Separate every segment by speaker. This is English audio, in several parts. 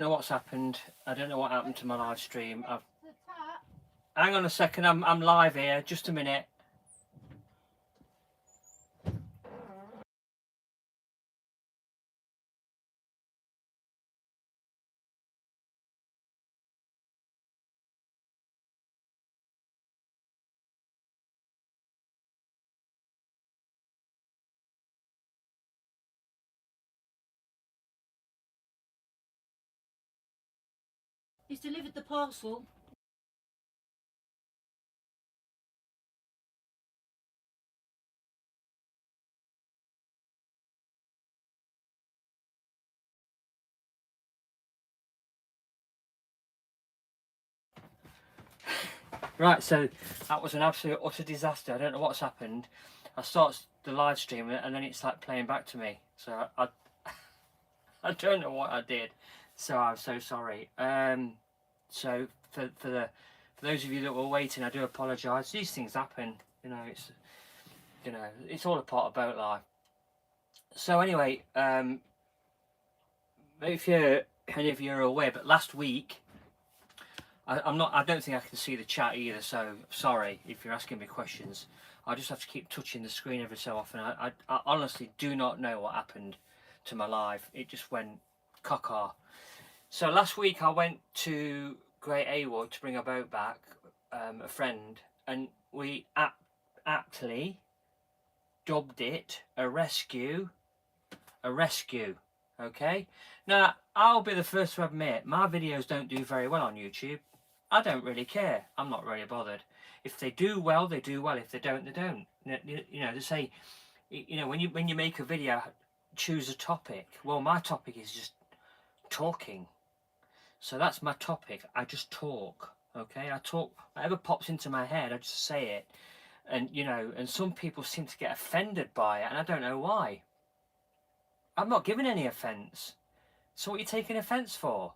Speaker 1: Know what's happened. I don't know what happened to my live stream. Hang on a second, I'm live here. Just a minute.
Speaker 2: He's delivered the parcel.
Speaker 1: Right, so that was an absolute utter disaster. I don't know what's happened. I start the live stream and then it's like playing back to me. So I don't know what I did. So I'm so sorry. So for those of you that were waiting, I do apologise. These things happen. It's all a part of boat life. So anyway, if any of you are aware, but last week I don't think I can see the chat either, so sorry if you're asking me questions. I just have to keep touching the screen every so often. I honestly do not know what happened to my live. It just went caca. So last week I went to Great Aywood to bring a boat back, a friend, and we aptly dubbed it a rescue. Okay, now I'll be the first to admit my videos don't do very well on YouTube. I don't really care. I'm not really bothered. If they do well, they do well. If they don't, they don't. They say, when you make a video, choose a topic. Well, my topic is just talking. So that's my topic. I just talk. Okay, I talk. Whatever pops into my head, I just say it. And some people seem to get offended by it, and I don't know why. I'm not giving any offence. So what are you taking offence for?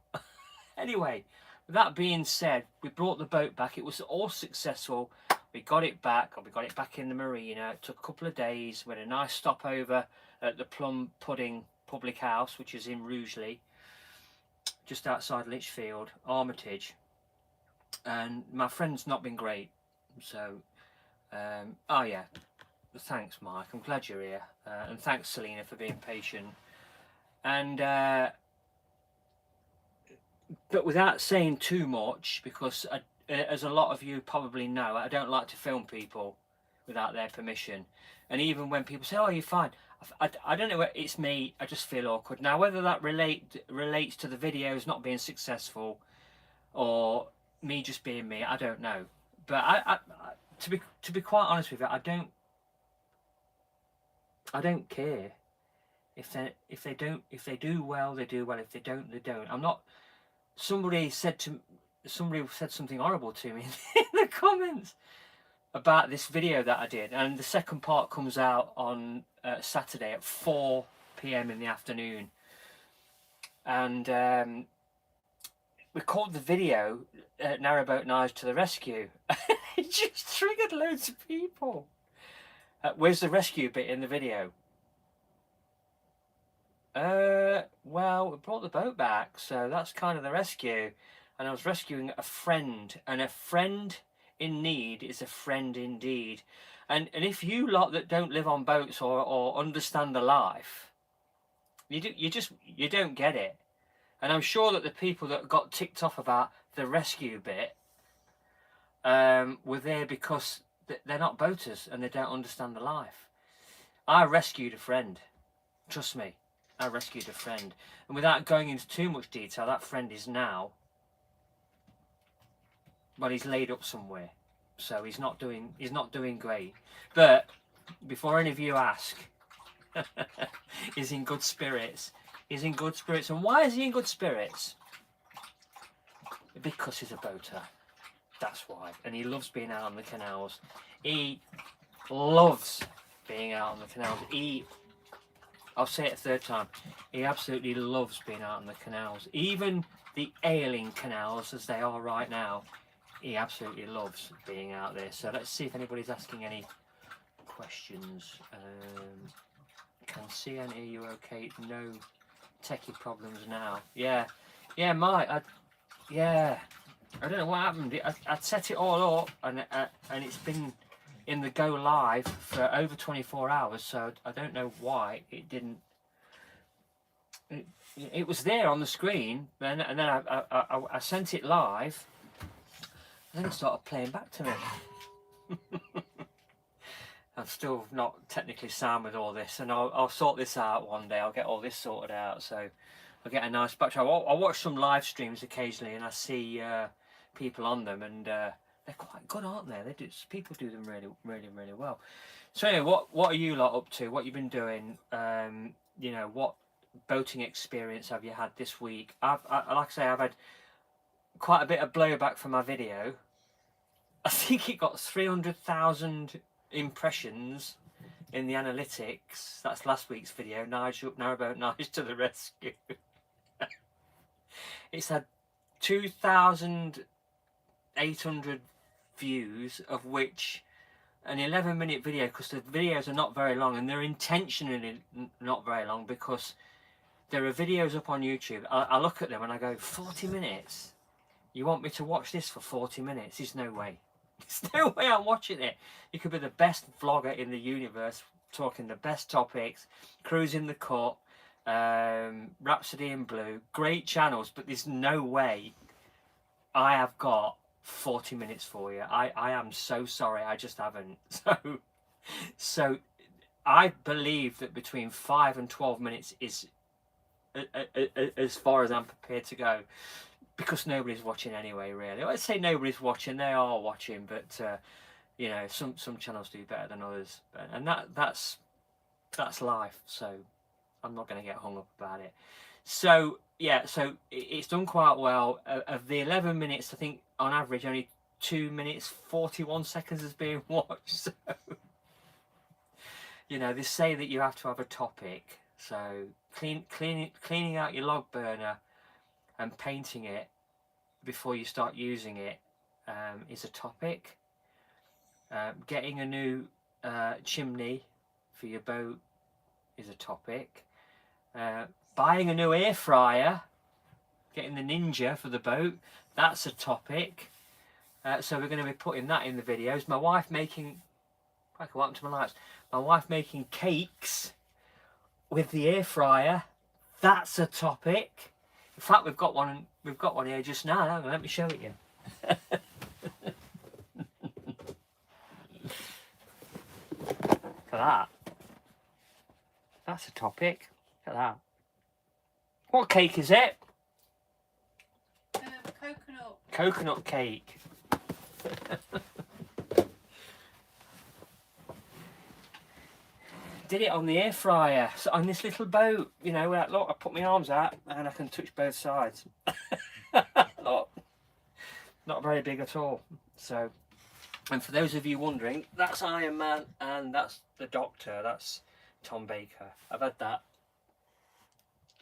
Speaker 1: Anyway, with that being said, we brought the boat back. It was all successful. We got it back. We got it back in the marina. It took a couple of days. We had a nice stopover at the Plum Pudding Public House, which is in Rugeley, just outside Lichfield, Armitage. And my friend's not been great. So, oh yeah, thanks, Mike. I'm glad you're here. And thanks, Selena, for being patient. And but without saying too much, because as a lot of you probably know, I don't like to film people without their permission. And even when people say, "Oh, you're fine," I don't know. It's me. I just feel awkward. Now, whether that relates to the videos not being successful, or me just being me, I don't know. But to be quite honest with you, I don't care if they do well, they do well. If they don't, they don't. I'm not. Somebody said something horrible to me in the comments about this video that I did, and the second part comes out on Saturday at 4 p.m. in the afternoon, and we called the video Narrowboat Nige to the rescue. It just triggered loads of people. Where's the rescue bit in the video? Well, we brought the boat back, so that's kind of the rescue. And I was rescuing a friend, and a friend in need is a friend indeed. And if you lot that don't live on boats or understand the life, you don't get it. And I'm sure that the people that got ticked off about the rescue bit were there because they're not boaters and they don't understand the life. I rescued a friend. Trust me. I rescued a friend, and without going into too much detail, that friend is now, well, he's laid up somewhere, so he's not doing great. But before any of you ask, he's in good spirits. He's in good spirits, and why is he in good spirits? Because he's a boater. That's why, and he loves being out on the canals. He loves being out on the canals. I'll say it a third time. He absolutely loves being out on the canals. Even the ailing canals, as they are right now, he absolutely loves being out there. So let's see if anybody's asking any questions. Can see and hear you okay? No techie problems now. Yeah, Yeah, yeah, I don't know what happened. I'd set it all up, and it's been in the go live for over 24 hours. So I don't know why it didn't. It was there on the screen, and then I sent it live, and then it started playing back to me. I'm still not technically sound with all this, and I'll sort this out one day. I'll get all this sorted out, so I'll get a nice batch. I watch some live streams occasionally, and I see people on them, and they're quite good, aren't they? People do them really well. So anyway, what are you lot up to? What you've been doing? You know, what boating experience have you had this week? Like I say, I've had quite a bit of blowback from my video. I think it got 300,000 impressions in the analytics. That's last week's video. Narrowboat Nige to the rescue. It's had 2,800 views, of which an 11-minute video, because the videos are not very long, and they're intentionally not very long because there are videos up on YouTube. I look at them and I go, 40 minutes? You want me to watch this for 40 minutes? There's no way. There's no way I'm watching it. You could be the best vlogger in the universe, talking the best topics, cruising the cut, Rhapsody in Blue, great channels, but there's no way I have got 40 minutes for you. I am so sorry, I just haven't. So I believe that between 5 and 12 minutes is as far as I'm prepared to go, because nobody's watching anyway, really. Let's say nobody's watching, they are watching, but you know, some channels do better than others, and that's life, so I'm not going to get hung up about it. So yeah, so it's done quite well. Of the 11 minutes, I think on average only 2 minutes 41 seconds is being watched. So you know, they say that you have to have a topic, so cleaning out your log burner and painting it before you start using it is a topic. Getting a new chimney for your boat is a topic. Buying a new air fryer, getting the Ninja for the boat, that's a topic. So we're going to be putting that in the videos. My wife making, what happened to my lights? My wife making cakes with the air fryer, that's a topic. In fact, we've got one here just now. Hang on, let me show it you. Look at that. That's a topic. Look at that. What cake is it?
Speaker 2: Coconut.
Speaker 1: Coconut cake. Did it on the air fryer, so on this little boat, you know. Look, I put my arms out and I can touch both sides. Look, not very big at all. So, and for those of you wondering, that's Iron Man and that's the Doctor. That's Tom Baker. I've had that,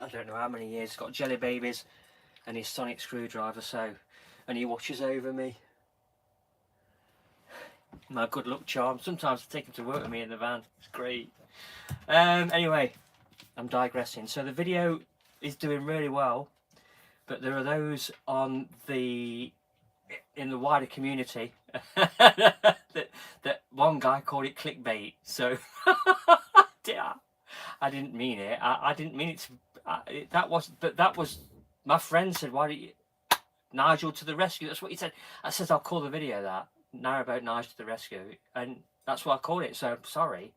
Speaker 1: I don't know how many years. He's got jelly babies and his sonic screwdriver, so, and he watches over me. My good luck charm. Sometimes I take him to work with me in the van. It's great. Anyway, I'm digressing. So the video is doing really well, but there are those in the wider community that one guy called it clickbait. So I didn't mean it. I didn't mean it to. That was my friend said, "Why don't you, Nigel to the rescue?" That's what he said. I said, "I'll call the video that Narrowboat Nige to the rescue," and that's what I called it. So I'm sorry.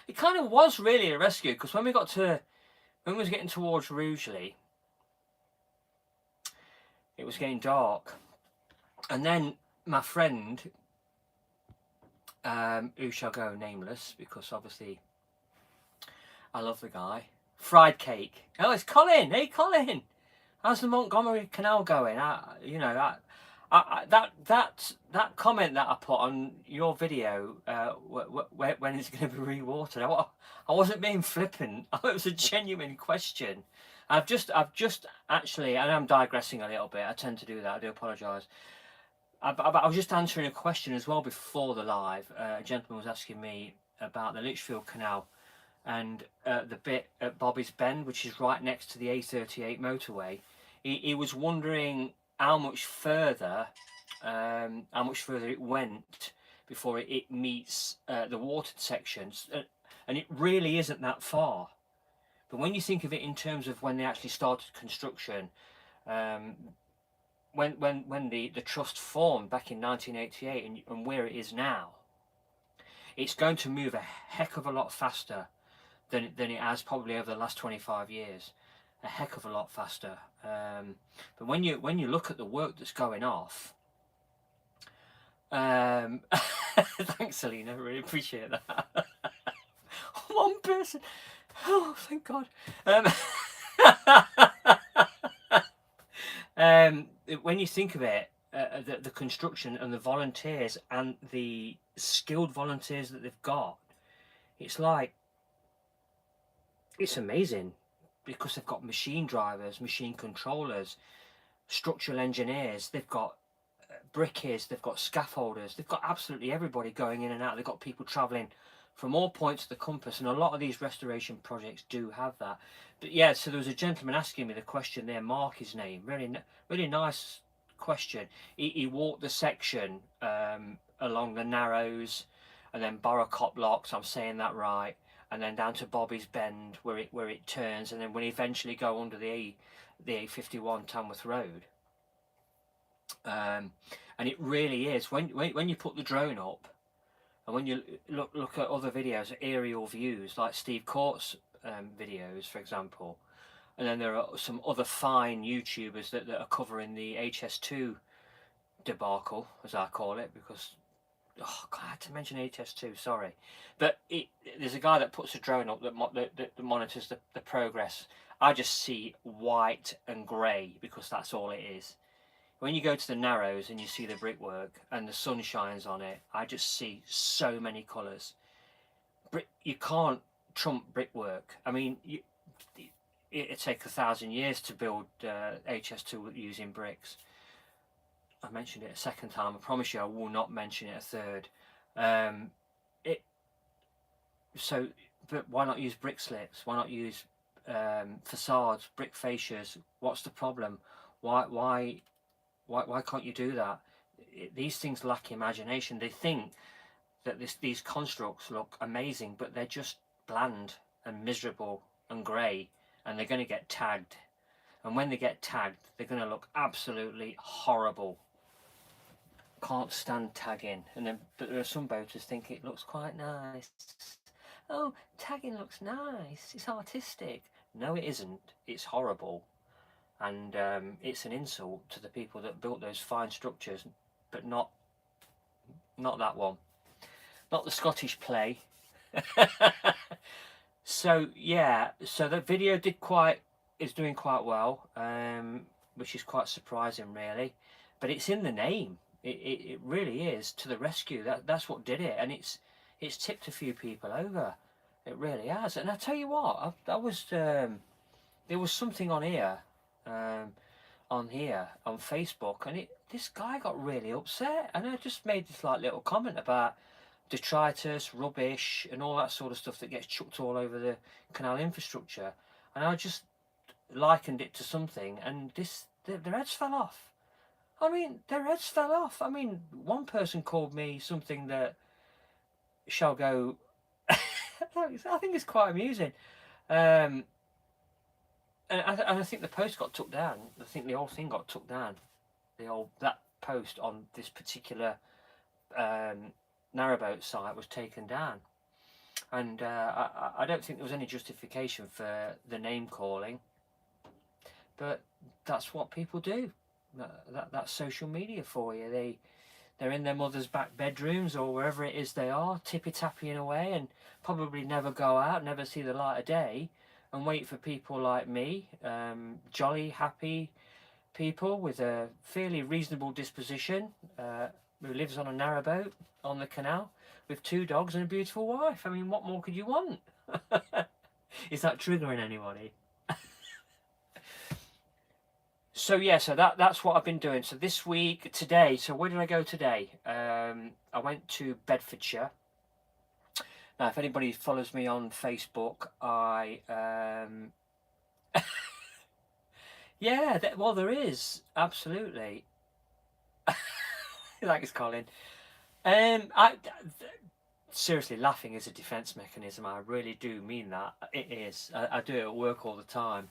Speaker 1: It kind of was really a rescue, because when we was getting towards Rugeley, it was getting dark, and then my friend, who shall go nameless, because obviously I love the guy, fried cake. Oh, it's Colin. Hey, Colin, how's the Montgomery Canal going? You know, that comment that I put on your video when it's going to be rewatered, I wasn't being flippant. It was a genuine question. I've just actually, and I'm digressing a little bit. I tend to do that. I do apologise. I was just answering a question as well before the live. A gentleman was asking me about the Lichfield Canal and the bit at Bobby's Bend, which is right next to the A38 motorway. he was wondering how much further it went before it meets the watered sections, and it really isn't that far. But when you think of it in terms of when they actually started construction, um, when the trust formed back in 1988 and where it is now, it's going to move a heck of a lot faster than it has probably over the last 25 years. A heck of a lot faster. But when you look at the work that's going off, thanks, Selena. I really appreciate that. One person. Oh, thank God. When you think of it, the construction and the volunteers and the skilled volunteers that they've got, it's like, it's amazing, because they've got machine drivers, machine controllers, structural engineers, they've got brickies, they've got scaffolders, they've got absolutely everybody going in and out. They've got people travelling from all points of the compass, and a lot of these restoration projects do have that. But yeah, so there was a gentleman asking me the question there, Mark, his name, really nice question. He walked the section along the Narrows, and then Borrowcop Locks, I'm saying that right, and then down to Bobby's Bend where it turns, and then we eventually go under the A51 Tamworth Road. And it really is, when you put the drone up, and when you look at other videos, aerial views, like Steve Court's videos, for example, and then there are some other fine YouTubers that are covering the HS2 debacle, as I call it, because God, I had to mention HS2, sorry. But there's a guy that puts a drone up that monitors the progress. I just see white and grey, because that's all it is. When you go to the Narrows and you see the brickwork and the sun shines on it, I just see so many colours. You can't trump brickwork. I mean, it'd take 1,000 years to build HS2 using bricks. I mentioned it a second time. I promise you I will not mention it a third. But why not use brick slips? Why not use facades, brick fascias? What's the problem? Why can't you do that? These things lack imagination. They think that these constructs look amazing, but they're just bland and miserable and grey, and they're going to get tagged. And when they get tagged, they're going to look absolutely horrible. Can't stand tagging. But there are some boaters think it looks quite nice. Oh, tagging looks nice. It's artistic. No, it isn't. It's horrible. And it's an insult to the people that built those fine structures, but not that one, not the Scottish play. So yeah, so the video is doing quite well, which is quite surprising, really. But it's in the name. It really is to the rescue. That's what did it, and it's tipped a few people over. It really has. And I tell you what, there was something on here. On Facebook, and this guy got really upset, and I just made this like little comment about detritus, rubbish, and all that sort of stuff that gets chucked all over the canal infrastructure, and I just likened it to something, and their heads fell off. I mean, their heads fell off. I mean, one person called me something that shall go. I think it's quite amusing. And I think the post got took down. I think the whole thing got took down. That post on this particular narrowboat site was taken down, and I don't think there was any justification for the name calling. But that's what people do. That's social media for you. They're in their mother's back bedrooms or wherever it is they are, tippy-tapping away, and probably never go out, never see the light of day, and wait for people like me, jolly, happy people with a fairly reasonable disposition, who lives on a narrowboat on the canal with 2 dogs and a beautiful wife. I mean, what more could you want? Is that triggering anybody? So yeah, so that's what I've been doing. So this week, today, so where did I go today? I went to Bedfordshire. Now, if anybody follows me on Facebook, Yeah, well, there is absolutely. Thanks, Colin. Seriously, laughing is a defence mechanism. I really do mean that. It is. I do it at work all the time.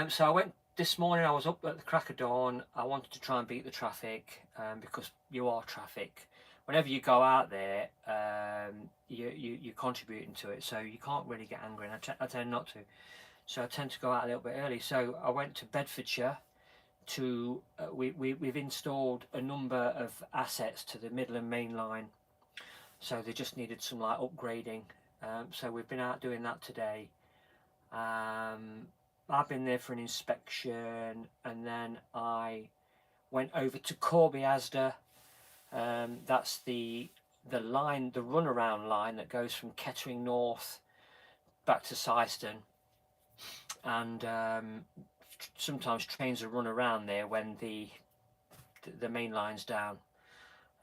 Speaker 1: So I went this morning. I was up at the crack of dawn. I wanted to try and beat the traffic, because you are traffic. Whenever you go out there, you're contributing to it. So you can't really get angry, and I tend not to. So I tend to go out a little bit early. So I went to Bedfordshire to we've installed a number of assets to the Midland Main Line, so they just needed some like upgrading. So we've been out doing that today. I've been there for an inspection, and then I went over to Corby Asda. That's the line, the runaround line that goes from Kettering North back to Syston, and sometimes trains are run around there when the main line's down.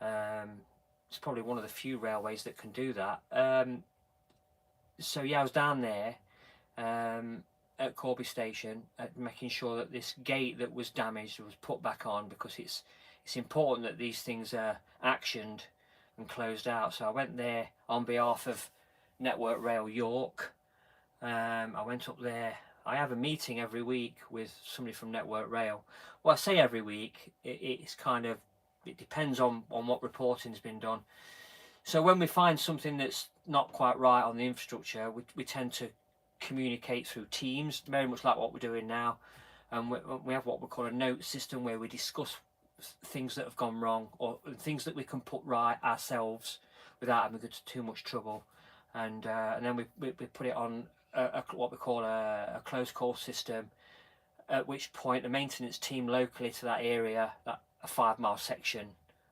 Speaker 1: It's probably one of the few railways that can do that. So yeah, I was down there at Corby Station, making sure that this gate that was damaged was put back on, because it's important that these things are actioned and closed out. So I went there on behalf of Network Rail York. I went up there. I have a meeting every week with somebody from Network Rail. Well, I say every week. It's kind of, it depends on what reporting's been done. So when we find something that's not quite right on the infrastructure, we tend to communicate through Teams, very much like what we're doing now. And we have what we call a note system, where we discuss things that have gone wrong, or things that we can put right ourselves without having to go to too much trouble. And then we put it on what we call a close call system, at which point the maintenance team locally to that area, that a 5-mile section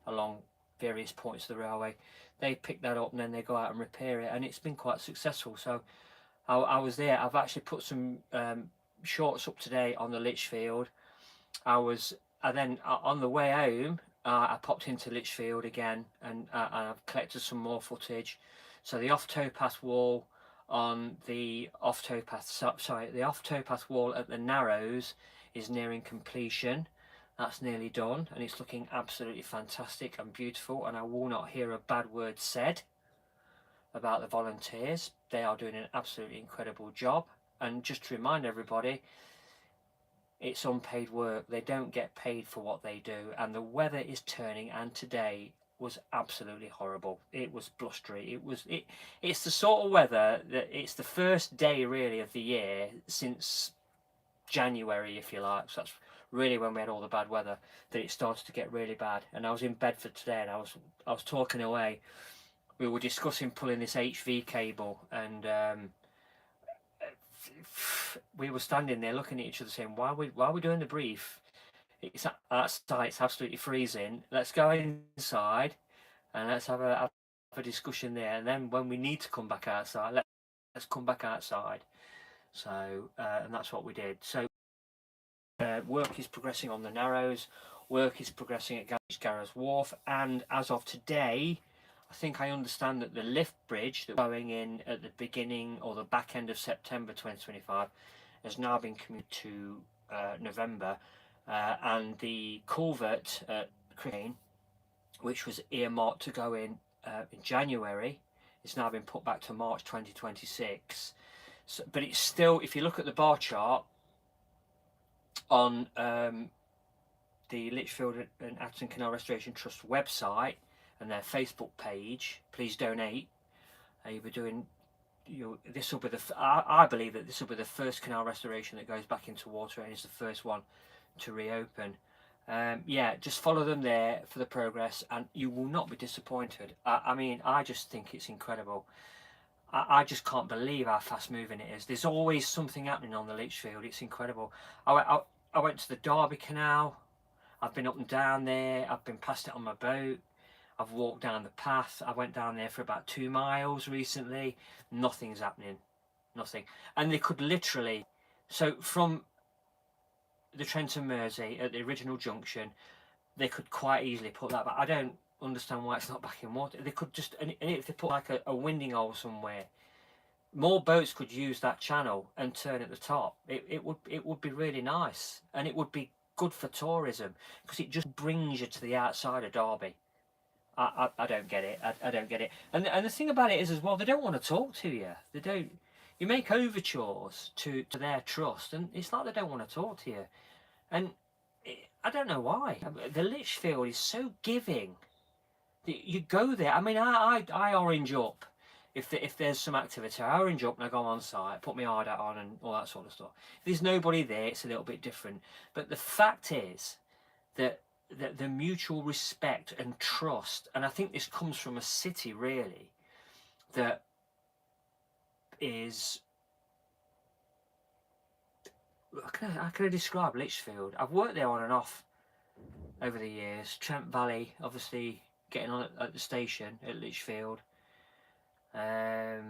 Speaker 1: along various points of the railway, they pick that up and then they go out and repair it, and it's been quite successful. So I was there. I've actually put some shorts up today on the Lichfield. I then on the way home, I popped into Lichfield again, and I've collected some more footage. So the off towpath wall on the off towpath, the off towpath wall at the Narrows is nearing completion. That's nearly done, and it's looking absolutely fantastic and beautiful, and I will not hear a bad word said about the volunteers. They are doing an absolutely incredible job. And just to remind everybody, it's unpaid work. They don't get paid for what they do, and the weather is turning, and today was absolutely horrible. It was blustery. It's the sort of weather that it's the first day really of the year since January, if you like. So that's really when we had all the bad weather, that it started to get really bad. And I was in Bedford today, and I was talking away. We were discussing pulling this HV cable, and we were standing there looking at each other saying, why are we doing the brief? It's outside, it's absolutely freezing. Let's go inside and let's have a discussion there, and then when we need to come back outside, let's come back outside. So and that's what we did. So work is progressing on the Narrows, work is progressing at Garras Wharf, and as of today, I think I understand that the lift bridge that's going in at the beginning or the back end of September 2025 has now been commuted to November, and the culvert at Crane, which was earmarked to go in January, it's now been put back to March 2026. So, but it's still, if you look at the bar chart on the Lichfield and Acton Canal Restoration Trust website and their Facebook page, please donate. You'll be doing, this will be I believe that this will be the first canal restoration that goes back into water, and is the first one to reopen. Yeah, just follow them there for the progress, and you will not be disappointed. I mean, I just think it's incredible. I just can't believe how fast moving it is. There's always something happening on the Lichfield. It's incredible. I went to the Derby Canal. I've been up and down there. I've been past it on my boat. I've walked down the path. I went down there for about 2 miles recently. Nothing's happening. Nothing. And they could literally, so from the Trent and Mersey at the original junction, they could quite easily put that back. I don't understand why it's not back in water. They could just, and if they put like a winding hole somewhere, more boats could use that channel and turn at the top. It would be really nice, and it would be good for tourism because it just brings you to the outside of Derby. I don't get it. I don't get it. And the thing about it is as well, they don't want to talk to you. They don't. You make overtures to their trust, and it's like they don't want to talk to you. And I don't know why. The Lichfield is so giving. You go there. I mean, I orange up. If there's some activity, I orange up and I go on site, put my hard hat on and all that sort of stuff. If there's nobody there, it's a little bit different. But the fact is that the mutual respect and trust, and I think this comes from a city really, that is, how can I describe Lichfield? I've worked there on and off over the years. Trent Valley, obviously getting on at the station at Lichfield. How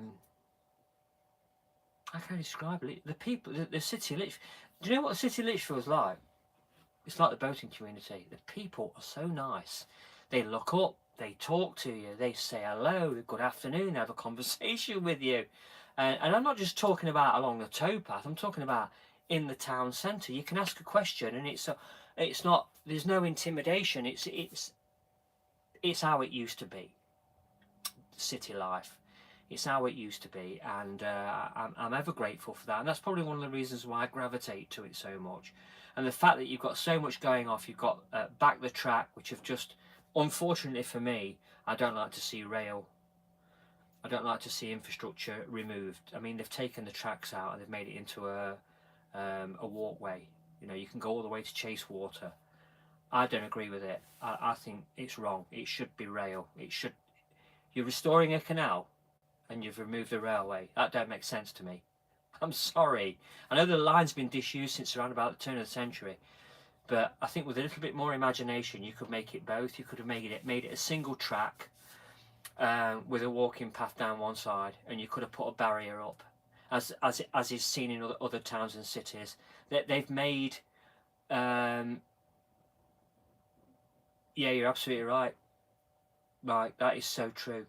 Speaker 1: can I describe it? The people, the city of Lichfield. Do you know what the city of Lichfield's like? It's like the boating community. The people are so nice. They look up, they talk to you, they say hello, good afternoon, have a conversation with you. And I'm not just talking about along the towpath, I'm talking about in the town centre. You can ask a question and it's not, there's no intimidation, it's how it used to be. City life. It's how it used to be, and I'm ever grateful for that. And that's probably one of the reasons why I gravitate to it so much. And the fact that you've got so much going off, you've got Back the Track, which have just, unfortunately for me, I don't like to see rail. I don't like to see infrastructure removed. I mean, they've taken the tracks out and they've made it into a walkway. You know, you can go all the way to Chase Water. I don't agree with it. I think it's wrong. It should be rail. It should. You're restoring a canal and you've removed the railway. That don't make sense to me. I'm sorry. I know the line's been disused since around about the turn of the century, but I think with a little bit more imagination, you could make it both. You could have made it a single track with a walking path down one side, and you could have put a barrier up, as is seen in other towns and cities. They've made. Yeah, you're absolutely right. Right, that is so true.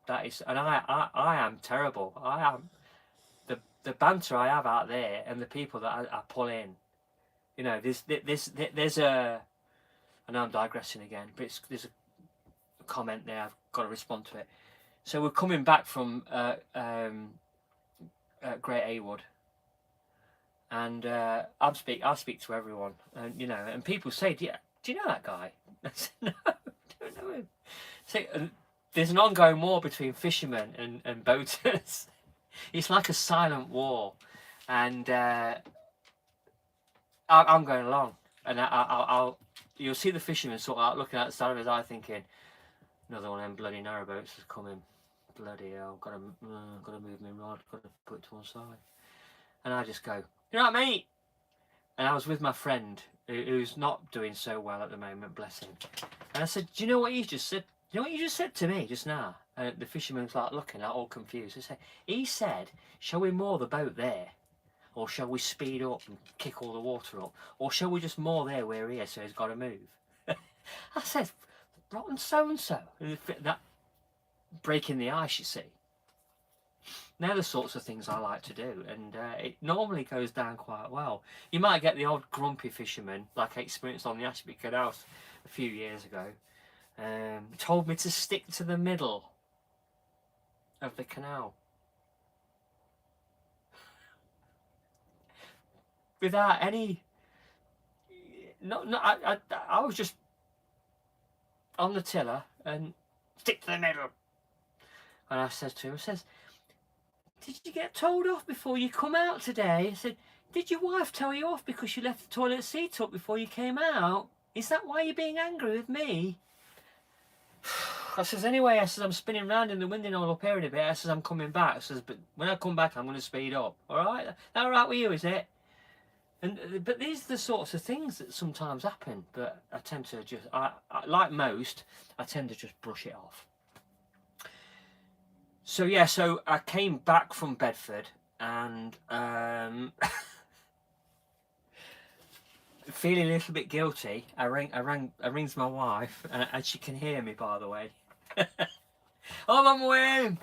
Speaker 1: That is, and I am terrible. I am. The banter I have out there and the people that I pull in, you know, there's a, I know I'm digressing again, but there's a comment there, I've got to respond to it. So we're coming back from Great Haywood, and I speak to everyone, and you know, and people say, do you know that guy? I said, no, I don't know him. So there's an ongoing war between fishermen and boaters. It's like a silent war, and I'm going along, and you'll see the fisherman sort of looking at the side of his eye, thinking, another one of them bloody narrowboats is coming. Bloody hell! Got to move my rod. Got to put it to one side, and I just go, "You're right, mate." And I was with my friend who's not doing so well at the moment, bless him. And I said, "Do you know what he just said? You know what you just said to me just now?" And the fisherman's like looking, like all confused. He said, "Shall we moor the boat there? Or shall we speed up and kick all the water up? Or shall we just moor there where he is so he's got to move?" I said, "Rotten so-and-so." That breaking the ice, you see. They're the sorts of things I like to do, and it normally goes down quite well. You might get the odd grumpy fisherman, like I experienced on the Ashby Canal a few years ago. Told me to stick to the middle of the canal without any. I was just on the tiller and stick to the middle. And I said to him, "Did you get told off before you come out today?" I said, "Did your wife tell you off because you left the toilet seat up before you came out? Is that why you're being angry with me?" I says, "Anyway," I says, "I'm spinning round in the wind and all up here in a bit." I says, "I'm coming back." I says, "But when I come back, I'm going to speed up. All right? That all right with you, is it?" But these are the sorts of things that sometimes happen. But I tend to just, like most, I tend to just brush it off. So yeah, so I came back from Bedford and feeling a little bit guilty. I rings my wife, and she can hear me, by the way. "Oh, I'm on my way home."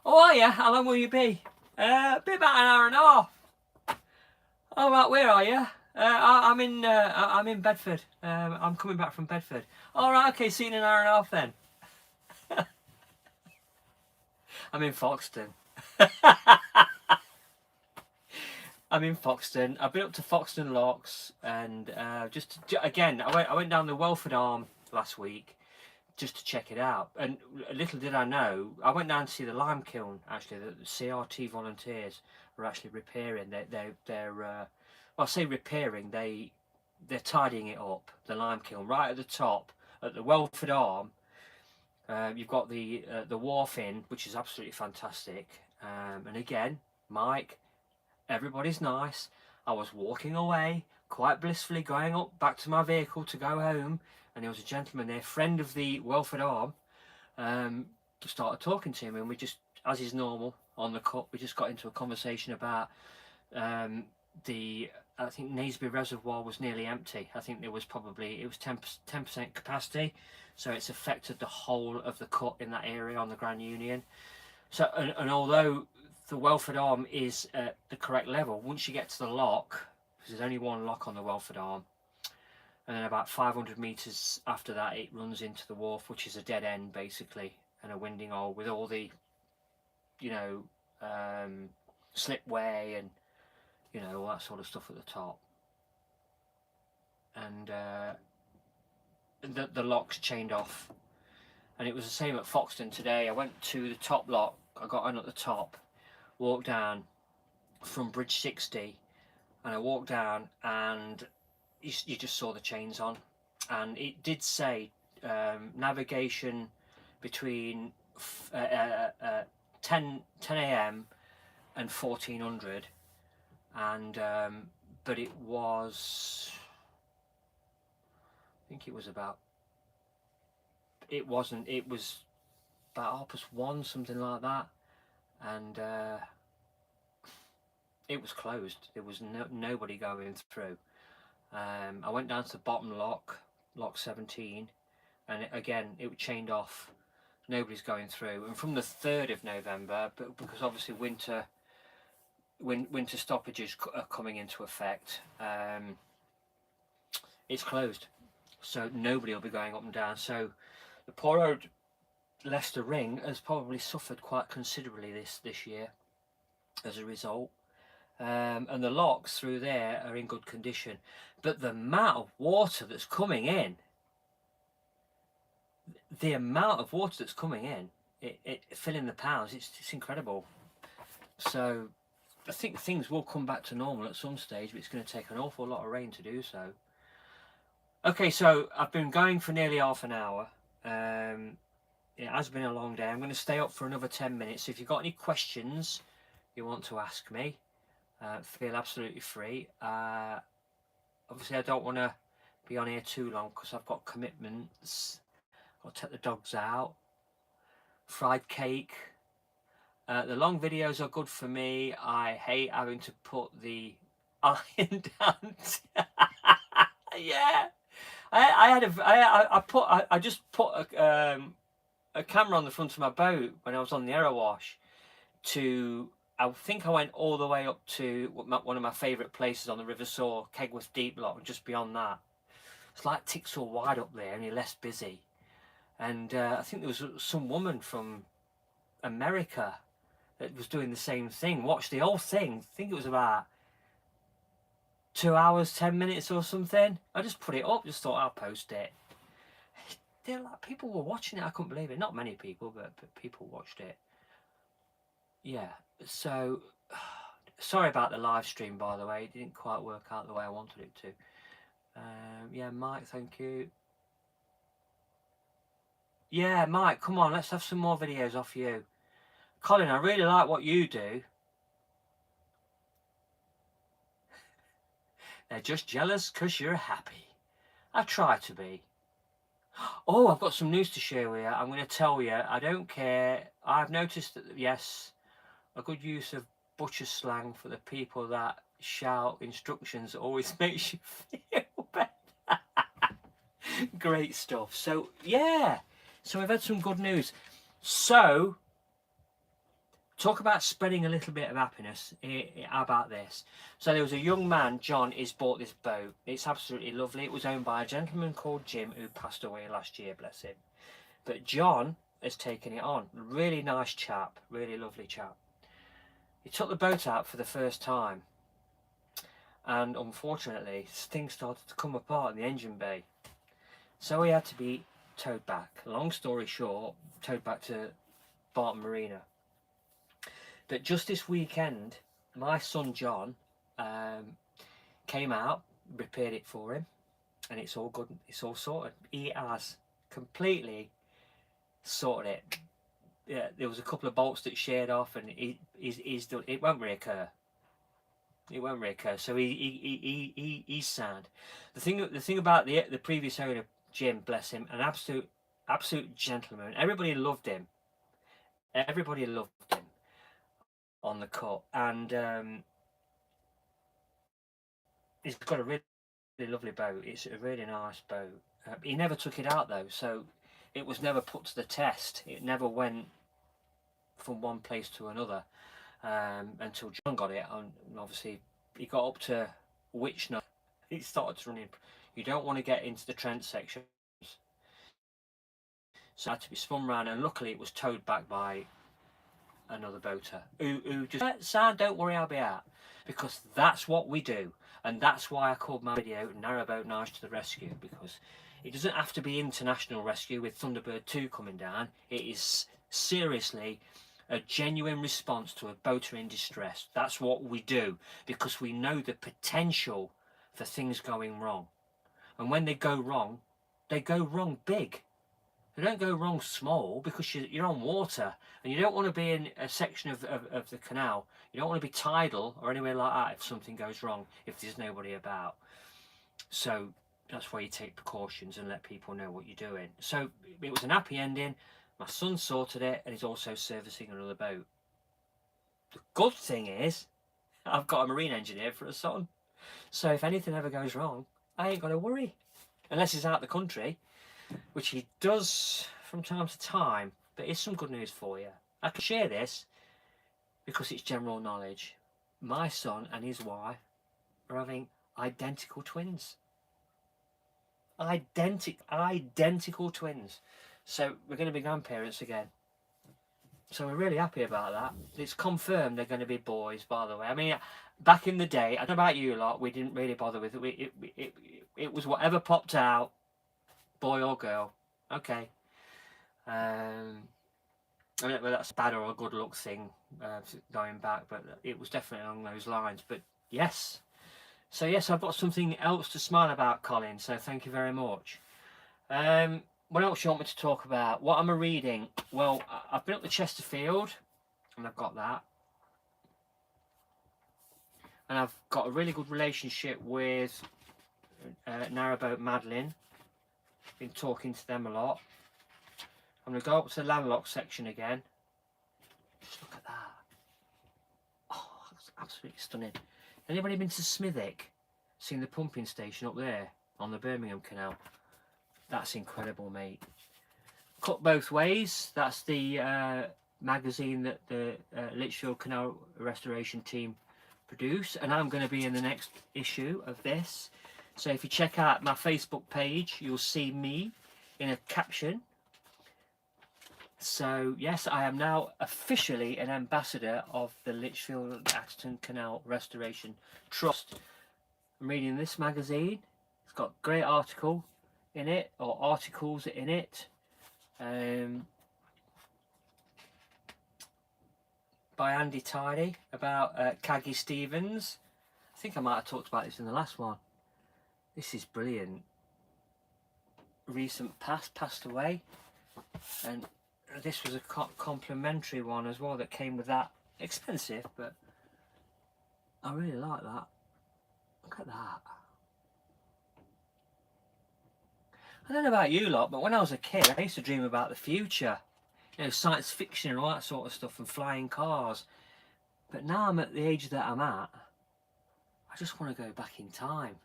Speaker 1: "Oh, are you? How long will you be?" Bit about an hour and a half. All right, where are you? I'm in Bedford. I'm coming back from Bedford. All right, okay, see you in an hour and a half then. I'm in Foxton. I'm in Foxton. I've been up to Foxton Locks, and again, I went down the Welford Arm last week just to check it out. And little did I know, I went down to see the lime kiln. Actually, the CRT volunteers were actually repairing. Well, I say repairing. They're tidying it up. The lime kiln right at the top at the Welford Arm. You've got the wharf in, which is absolutely fantastic. And again, Mike, everybody's nice. I was walking away quite blissfully, going up back to my vehicle to go home, and there was a gentleman there, friend of the Welford Arm, started talking to him, and we just, as is normal on the cut, we just got into a conversation about I think Naseby Reservoir was nearly empty. I think it was 10% capacity, so it's affected the whole of the cut in that area on the Grand Union. So, and although the Welford Arm is at the correct level, once you get to the lock, because there's only one lock on the Welford Arm, and then about 500 metres after that it runs into the wharf, which is a dead end basically, and a winding hole with all the, slipway and, all that sort of stuff at the top. And the lock's chained off. And it was the same at Foxton today. I went to the top lock, I got on at the top, walked down from bridge 60, and I walked down, and you just saw the chains on, and it did say navigation between 10 a.m. and 1400, and but it was, I think it was about, it was about 1:30, something like that, and it was closed. There was nobody going through. I went down to the bottom lock 17, and again it was chained off. Nobody's going through. And from the 3rd of November, but because obviously winter stoppages are coming into effect, it's closed, so nobody will be going up and down. So the poor old Leicester Ring has probably suffered quite considerably this year as a result. And the locks through there are in good condition, but the amount of water that's coming in, it filling the ponds, it's incredible. So I think things will come back to normal at some stage, but it's going to take an awful lot of rain to do so. Okay, so I've been going for nearly half an hour. It has been a long day. I'm going to stay up for another 10 minutes. So if you've got any questions you want to ask me, feel absolutely free. Obviously I don't want to be on here too long because I've got commitments. I'll take the dogs out. Fried cake. The long videos are good for me. I hate having to put the iron down. Yeah, I just put a camera on the front of my boat when I was on the Arrow Wash. I think I went all the way up to one of my favourite places on the River Soar, Kegworth Deep Lock, just beyond that. It's like Tixall Wide up there, only less busy. And I think there was some woman from America that was doing the same thing. Watched the whole thing. I think it was about 2 hours, 10 minutes or something. I just put it up, just thought I'll post it. People were watching it, I couldn't believe it. Not many people, but people watched it. Yeah, so sorry about the live stream, by the way. It didn't quite work out the way I wanted it to. Yeah, Mike, thank you. Yeah, Mike, come on, let's have some more videos off you. Colin, I really like what you do. They're just jealous because you're happy. I try to be. Oh, I've got some news to share with you. I'm going to tell you, I don't care. I've noticed that, yes, a good use of butcher slang for the people that shout instructions always makes you feel better. Great stuff. So, yeah. So we've had some good news. So, talk about spreading a little bit of happiness. How about this? So there was a young man, John, he's bought this boat. It's absolutely lovely. It was owned by a gentleman called Jim who passed away last year, bless him. But John has taken it on. Really nice chap, really lovely chap. He took the boat out for the first time, and unfortunately things started to come apart in the engine bay. So he had to be towed back. Long story short, towed back to Barton Marina. But just this weekend, my son John came out, repaired it for him, and it's all good. It's all sorted. He has completely sorted it. Yeah, there was a couple of bolts that sheared off, and he's done. It won't reoccur. It won't reoccur. So he's sound. The thing about the previous owner, Jim, bless him, an absolute gentleman. Everybody loved him. Everybody loved him on the cut, and he's got a really lovely boat. It's a really nice boat. He never took it out though, so it was never put to the test. It never went from one place to another until John got it, and obviously he got up to Witchner. It started running. You don't want to get into the Trent sections, so it had to be spun round, and luckily it was towed back by another boater who just said, don't worry, I'll be out, because that's what we do. And that's why I called my video Narrowboat Nige to the Rescue, because it doesn't have to be international rescue with Thunderbird 2 coming down. It is seriously a genuine response to a boater in distress. That's what we do, because we know the potential for things going wrong. And when they go wrong big. They don't go wrong small, because you're on water, and you don't want to be in a section of the canal. You don't want to be tidal or anywhere like that if something goes wrong, if there's nobody about. So that's why you take precautions and let people know what you're doing. So it was an happy ending. My son sorted it, and he's also servicing another boat. The good thing is, I've got a marine engineer for a son. So if anything ever goes wrong, I ain't got to worry. Unless he's out the country, which he does from time to time. But here's some good news for you. I can share this because it's general knowledge. My son and his wife are having identical twins. Identical twins. So we're going to be grandparents again. So we're really happy about that. It's confirmed they're going to be boys, by the way. I mean, back in the day, I don't know about you lot, we didn't really bother with it. It was whatever popped out, boy or girl. Okay. I don't know whether that's a bad or a good luck thing going back, but it was definitely along those lines. But yes. So yes, I've got something else to smile about, Colin. So thank you very much. What else you want me to talk about? What am I reading? Well, I've been up to Chesterfield, and I've got that. And I've got a really good relationship with Narrowboat Madeline. Been talking to them a lot. I'm going to go up to the landlocked section again. Just look at that. Oh, that's absolutely stunning. Anybody been to Smithick? Seen the pumping station up there on the Birmingham Canal? That's incredible, mate. Cut Both Ways. That's the magazine that the Lichfield Canal Restoration team produce, and I'm going to be in the next issue of this. So if you check out my Facebook page, you'll see me in a caption. So yes, I am now officially an ambassador of the Lichfield Acton Canal Restoration Trust. I'm reading this magazine. It's got a great article in it, or articles in it, by Andy Tidy about Caggie Stevens. I think I might have talked about this in the last one. This is brilliant. Recent past, passed away, and this was a complimentary one as well that came with that. Expensive, but I really like that. Look at that. I don't know about you lot, but when I was a kid, I used to dream about the future. You know, science fiction and all that sort of stuff, and flying cars. But now I'm at the age that I'm at, I just want to go back in time.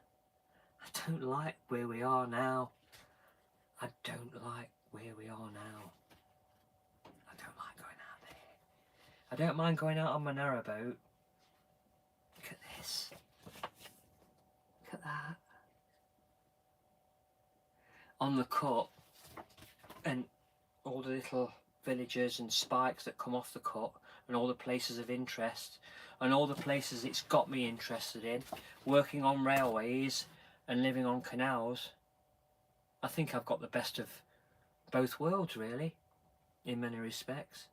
Speaker 1: I don't like where we are now. I don't like where we are now. I don't like going out there. I don't mind going out on my narrowboat. Look at this. Look at that. On the cut, and all the little villages and spikes that come off the cut, and all the places of interest, and all the places it's got me interested in, working on railways and living on canals. I think I've got the best of both worlds, really, in many respects.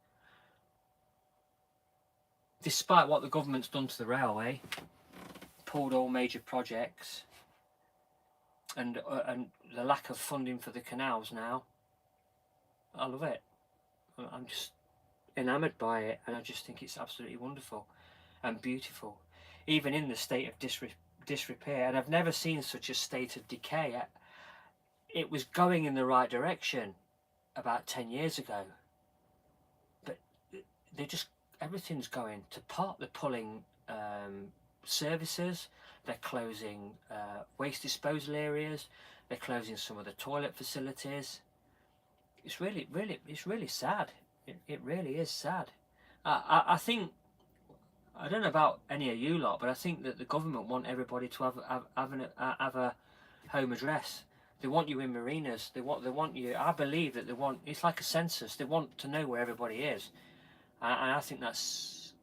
Speaker 1: Despite what the government's done to the railway, pulled all major projects, and the lack of funding for the canals now, I love it. I'm just enamoured by it, and I just think it's absolutely wonderful and beautiful, even in the state of disrepair. And I've never seen such a state of decay. It was going in the right direction about 10 years ago, but they're just, everything's going to pot. They're pulling services, they're closing waste disposal areas, they're closing some of the toilet facilities. It's really sad. It really is sad. I think, I don't know about any of you lot, but I think that the government want everybody to have a home address. They want you in marinas. They want you. I believe that they want. It's like a census. They want to know where everybody is, and I think that's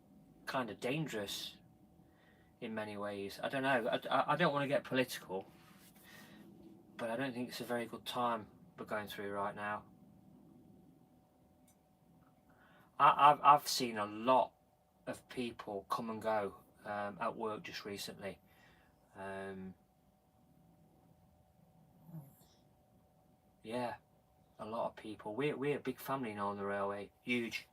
Speaker 1: kind of dangerous in many ways. I don't know. I don't want to get political, but I don't think it's a very good time we're going through right now. I've seen a lot of people come and go at work just recently. Yeah, a lot of people. We're a big family now on the railway, huge.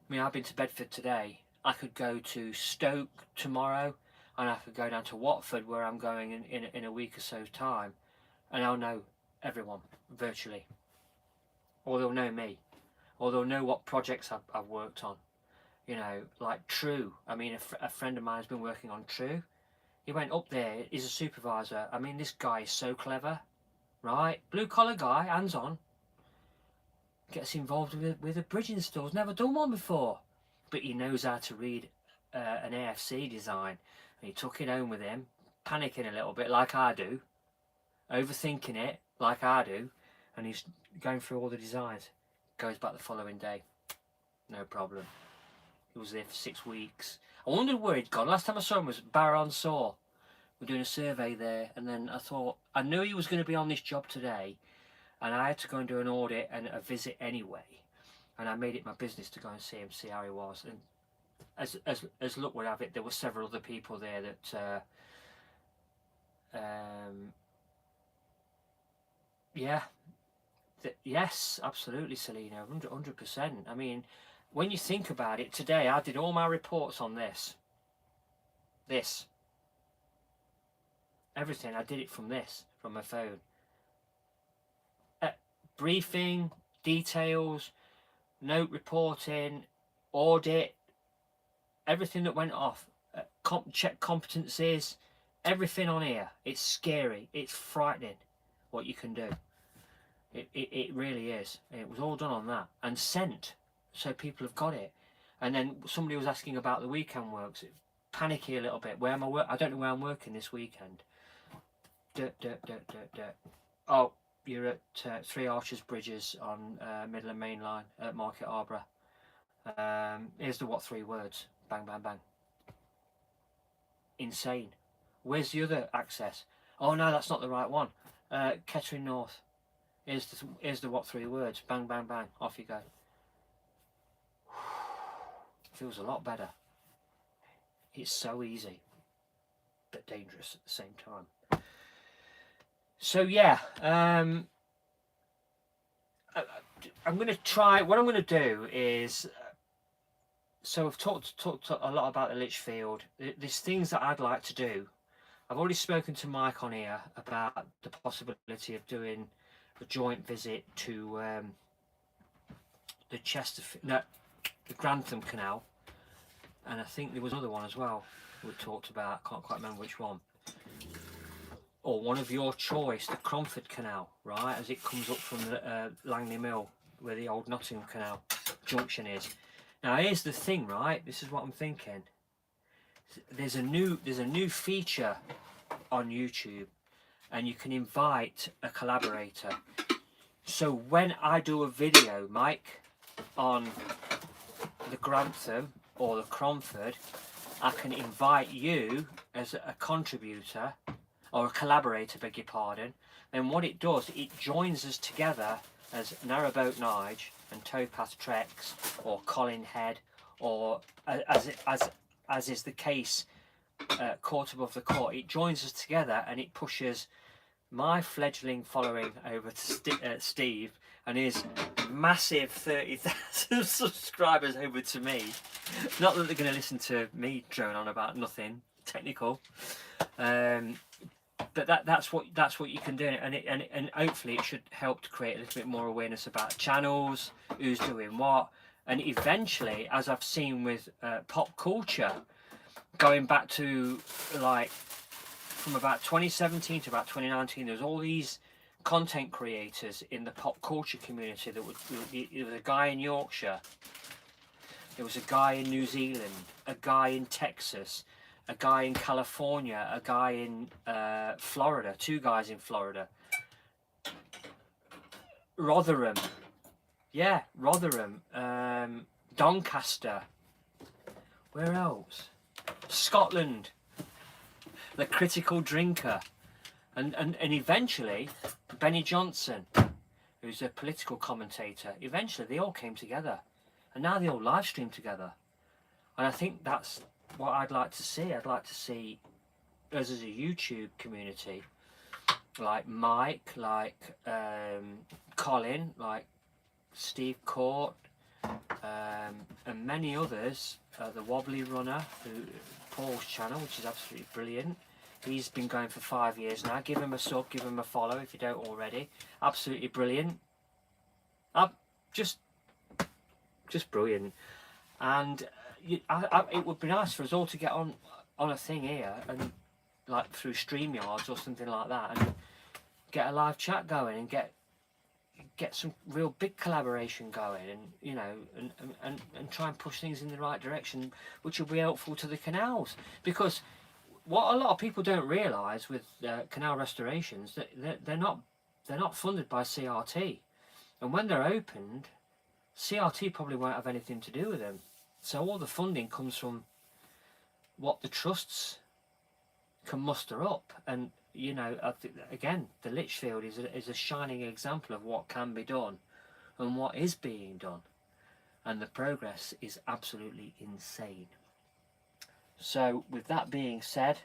Speaker 1: I mean, I've been to Bedford today. I could go to Stoke tomorrow, and I could go down to Watford, where I'm going in a week or so's time, and I'll know everyone virtually, or they'll know me, or they'll know what projects I've worked on. You know, like True. I mean, a friend of mine has been working on True. He went up there. He's a supervisor. I mean, this guy is so clever, right? Blue collar guy, hands on. Gets involved with a bridge installs. Never done one before, but he knows how to read an AFC design. And he took it home with him, panicking a little bit like I do, overthinking it like I do, and he's going through all the designs. Goes back the following day, no problem. He was there for 6 weeks. I wondered where he'd gone. Last time I saw him was Barron Saw. We're doing a survey there, and then I thought, I knew he was going to be on this job today, and I had to go and do an audit and a visit anyway, and I made it my business to go and see him, see how he was. And as luck would have it, there were several other people there that yes, absolutely, Selena, 100%. I mean, when you think about it, today I did all my reports on this, everything. I did it from my phone. Briefing, details, note reporting, audit, everything that went off, check competencies, everything on here. It's scary, it's frightening what you can do. It really is. It was all done on that and sent, so people have got it. And then somebody was asking about the weekend works. Panicky a little bit. Where am I I don't know where I'm working this weekend. Oh, you're at Three Arches Bridges on Midland Main Line at Market Harborough. Here's the what 3 words. Bang, bang, bang. Insane. Where's the other access? Oh no, that's not the right one. Kettering North. Here's the what 3 words. Bang, bang, bang. Off you go. Feels a lot better. It's so easy, but dangerous at the same time. So yeah, I'm going to try. What I'm going to do is, so I've talked a lot about the Lichfield. There's things that I'd like to do. I've already spoken to Mike on here about the possibility of doing a joint visit to the Grantham Canal, and I think there was another one as well we talked about. I can't quite remember which one. Or one of your choice, the Cromford Canal, right, as it comes up from the Langley Mill, where the old Nottingham Canal junction is. Now here's the thing, right? This is what I'm thinking. There's a new feature on YouTube, and you can invite a collaborator. So when I do a video, Mike, on the Grantham or the Cromford, I can invite you as a contributor or a collaborator, beg your pardon. And what it does, it joins us together as Narrowboat Nige and Towpath Treks or Colin Head, or as is the case, Court Above the Court. It joins us together and it pushes my fledgling following over to Steve and his massive 30,000 subscribers over to me. Not that they're going to listen to me drone on about nothing technical, but that's what you can do, and hopefully it should help to create a little bit more awareness about channels, who's doing what, and eventually, as I've seen with pop culture, going back to like from about 2017 to about 2019, there's all these content creators in the pop culture community that there was a guy in Yorkshire, there was a guy in New Zealand, a guy in Texas, a guy in California, a guy in Florida, two guys in Florida, Rotherham, yeah, Rotherham, Doncaster, where else? Scotland, the Critical Drinker, and eventually Benny Johnson, who's a political commentator. Eventually they all came together, and now they all live stream together, and I think that's what I'd like to see. I'd like to see us as a YouTube community, like Mike, like Colin, like Steve Court, and many others. The Wobbly Runner, Paul's channel, which is absolutely brilliant. He's been going for 5 years now. Give him a sub, give him a follow if you don't already. Absolutely brilliant. Just brilliant. And it would be nice for us all to get on a thing here, and like through StreamYards or something like that, and get a live chat going and get some real big collaboration going, and you know, and try and push things in the right direction, which will be helpful to the canals. Because what a lot of people don't realise with canal restorations, that they're not funded by CRT, and when they're opened, CRT probably won't have anything to do with them. So all the funding comes from what the trusts can muster up, and you know, again, the Lichfield is a shining example of what can be done and what is being done, and the progress is absolutely insane. So with that being said,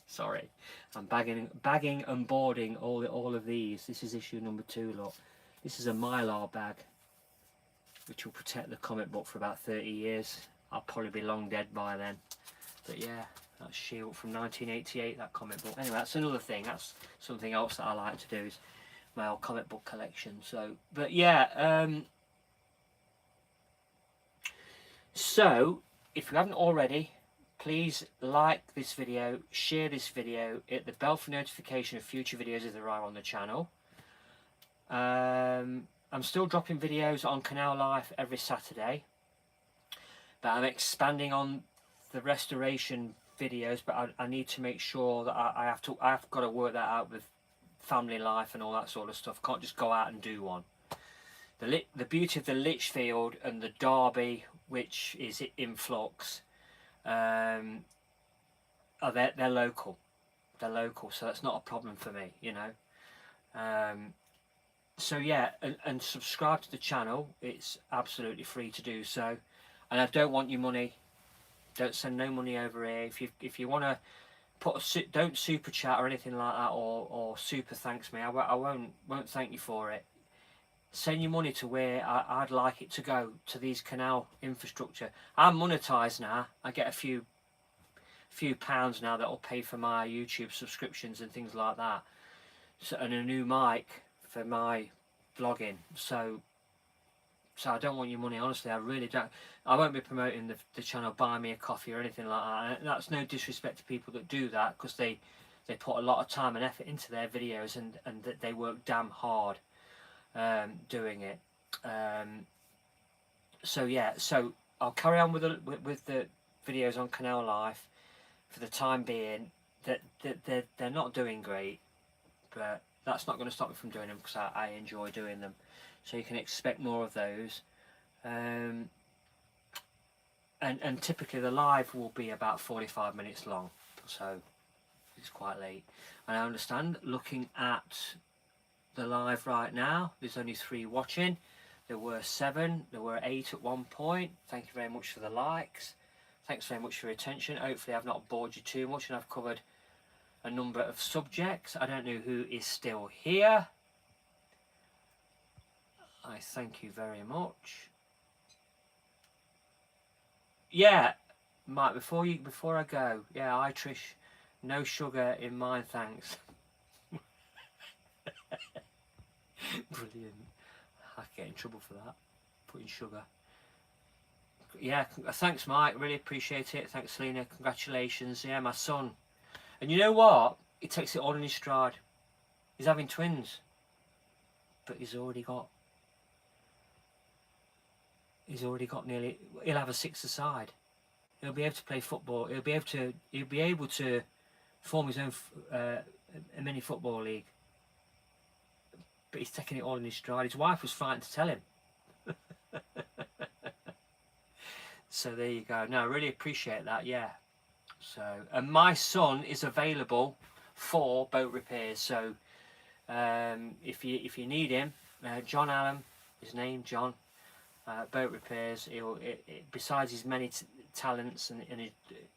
Speaker 1: sorry, I'm bagging and boarding all of these. This is issue number 2. Look, this is a Mylar bag, which will protect the comic book for about 30 years. I'll probably be long dead by then. But yeah, that's Shield from 1988, that comic book. Anyway, that's another thing. That's something else that I like to do, is my old comic book collection. So, but yeah, so if you haven't already, please like this video, share this video, hit the bell for notification of future videos if there are on the channel. I'm still dropping videos on Canal Life every Saturday, but I'm expanding on the restoration videos, but I need to make sure that I've got to work that out with family life and all that sort of stuff. Can't just go out and do one. The beauty of the Lichfield and the Derby, which is in flux, they're local. They're local, so that's not a problem for me, you know. So yeah, and subscribe to the channel. It's absolutely free to do so, and I don't want your money. Don't send no money over here. If you want to don't super chat or anything like that, or super thanks me. I won't thank you for it. Send your money to where I'd like it to go, to these canal infrastructure. I'm monetized now. I get a few pounds now that'll pay for my YouTube subscriptions and things like that. So, and a new mic for my vlogging. So I don't want your money, honestly. I really don't. I won't be promoting the channel Buy Me a Coffee or anything like that. And that's no disrespect to people that do that, because they put a lot of time and effort into their videos, and they work damn hard. doing it. So yeah, so I'll carry on with the videos on Canal Life for the time being. That they're not doing great, but that's not going to stop me from doing them because I enjoy doing them. So you can expect more of those. And typically the live will be about 45 minutes long, so it's quite late. And I understand, looking at the live right now, there's only 3 watching. There were 7, there were 8 at one point. Thank you very much for the likes. Thanks very much for your attention. Hopefully I've not bored you too much and I've covered a number of subjects. I don't know who is still here. I thank you very much. Yeah, Mike, before I go, yeah, hi Trish, no sugar in mine, thanks. Brilliant. I get in trouble for that, putting sugar. Yeah, thanks Mike, really appreciate it. Thanks Selena, congratulations. Yeah, my son. And you know what? He takes it all in his stride. He's having twins, but he's already got nearly, he'll have a 6-a-side. He'll be able to play football. He'll be able to form his own a mini football league. But he's taking it all in his stride. His wife was frightened to tell him. So there you go. No, I really appreciate that. Yeah. So, and my son is available for boat repairs. So, if you need him, John Allen, his name John, boat repairs. Besides his many talents and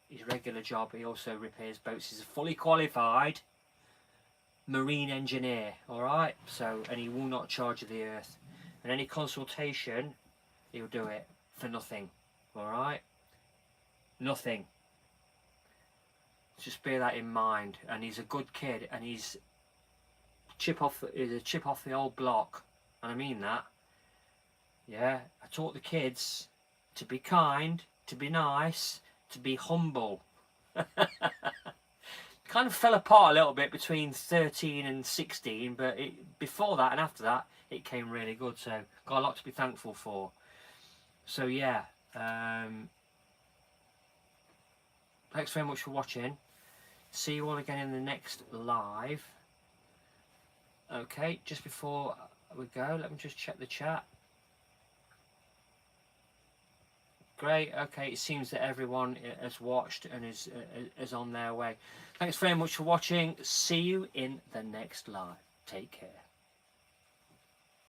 Speaker 1: his regular job, he also repairs boats. He's a fully qualified marine engineer. All right. So, and he will not charge you the earth. And any consultation, he'll do it for nothing. All right. Nothing. Just bear that in mind. And he's a good kid, and he's a chip off the old block, and I mean that. Yeah, I taught the kids to be kind, to be nice, to be humble. Kind of fell apart a little bit between 13 and 16, but before that and after that, it came really good. So got a lot to be thankful for. So yeah, thanks very much for watching. See you all again in the next live. Okay, just before we go, let me just check the chat. Great. Okay, it seems that everyone has watched and is on their way. Thanks very much for watching. See you in the next live. Take care.